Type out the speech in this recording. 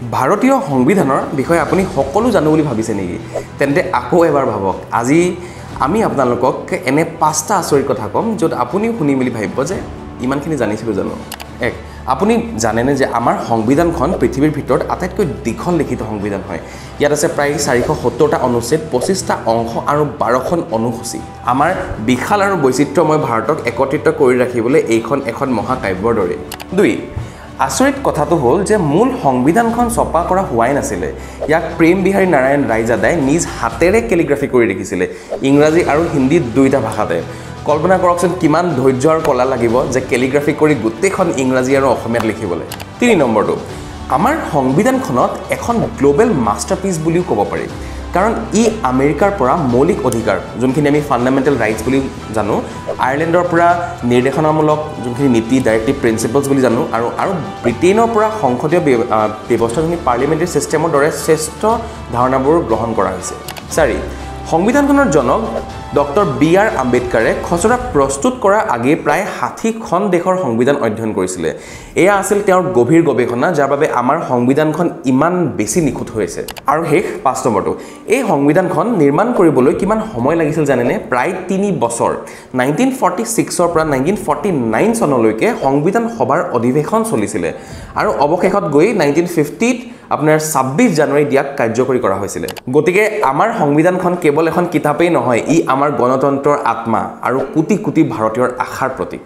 ভাৰতীয় সংবিধানৰ বিষয়ে আপুনি সকলো জানো বুলি ভাবিছে নেকি? তেন্তে আকৌ এবাৰ ভাবক। আজি আমি আপোনালোকক এনে 5টা আচৰিত কথা ক'ম য'ত আপুনি শুনি মেলি ভাবিব যে ইমানখিনি জানিছিলোঁ জানো। এক, আপুনি জানেনে যে আমাৰ সংবিধানখন পৃথিৱীৰ ভিতৰত আটাইতকৈ দীঘল লিখিত সংবিধান হয়। ইয়াত আছে প্ৰায় 470টা অনুচ্ছেদ, 25টা অংশ আৰু 12খন অনুসূচী। আমাৰ বিশাল আৰু বৈচিত্ৰ্যময় ভাৰতক একত্ৰিত কৰি ৰাখিবলৈ এইখন এখন মহাকাব্যৰ দৰে। 2, আচৰিত কথাটো হ'ল যে মূল সংবিধানখন ছপা কৰা হোৱাই নাছিলে। ইয়াক প্ৰেম বিহাৰী নাৰায়ণ ৰায়জাদাই নিজ হাতেৰে কেলিগ্ৰাফি কৰি লিখিছিলে, ইংৰাজী আৰু হিন্দী দুয়োটা ভাষাতে। কল্পনা কৰকচোন কিমান ধৈৰ্য আৰু কলা লাগিব যে কেলিগ্ৰাফি কৰি গোটেইখন ইংৰাজী আৰু অসমীয়াত লিখিবলৈ। 3 নম্বৰটো, আমাৰ সংবিধানখনত এখন গ্লোবেল মাষ্টাৰপিচ বুলিও ক'ব পাৰি, কাৰণ ই আমেৰিকাৰ পৰা মৌলিক অধিকাৰ যোনখিনি আমি ফাণ্ডামেণ্টেল ৰাইটছ বুলি জানো, আয়াৰলেণ্ডৰ পৰা নিৰ্দেশনামূলক যোনখিনি নীতি ডাইৰেক্টিভ প্ৰিন্সিপলছ বুলি জানো, আৰু ব্ৰিটেইনৰ পৰা সংসদীয় ব্যৱস্থা যোনখিনি পাৰ্লিয়ামেণ্টাৰী ছিষ্টেমৰ দৰে শ্ৰেষ্ঠ ধাৰণাবোৰ গ্ৰহণ কৰা হৈছে। 4, সংবিধানখনৰ জনক ডক্টৰ বি.আৰ. আম্বেদকাৰে খচৰা প্ৰস্তুত কৰাৰ আগেয়ে প্ৰায় 60খন দেশৰ সংবিধান অধ্যয়ন কৰিছিলে। এয়া আছিল তেওঁৰ গভীৰ গৱেষণা, যাৰ বাবে আমাৰ সংবিধানখন ইমান বেছি নিখুঁত হৈছে। আৰু শেষ 5 নম্বৰটো, এই সংবিধানখন নিৰ্মাণ কৰিবলৈ কিমান সময় লাগিছিল জানেনে? প্ৰায় 3 বছৰ। 1946ৰ পৰা 1949 চনলৈকে সংবিধান সভাৰ অধিৱেশন চলিছিলে আৰু অৱশেষত গৈ 1950ত আপোনাৰ 26 জানুৱাৰীত ইয়াক কাৰ্যকৰী কৰা হৈছিলে। গতিকে আমাৰ সংবিধানখন কেৱল এখন কিতাপেই নহয়, ই আমাৰ গণতন্ত্ৰৰ আত্মা আৰু কোটি কোটি ভাৰতীয়ৰ আশাৰ প্ৰতীক।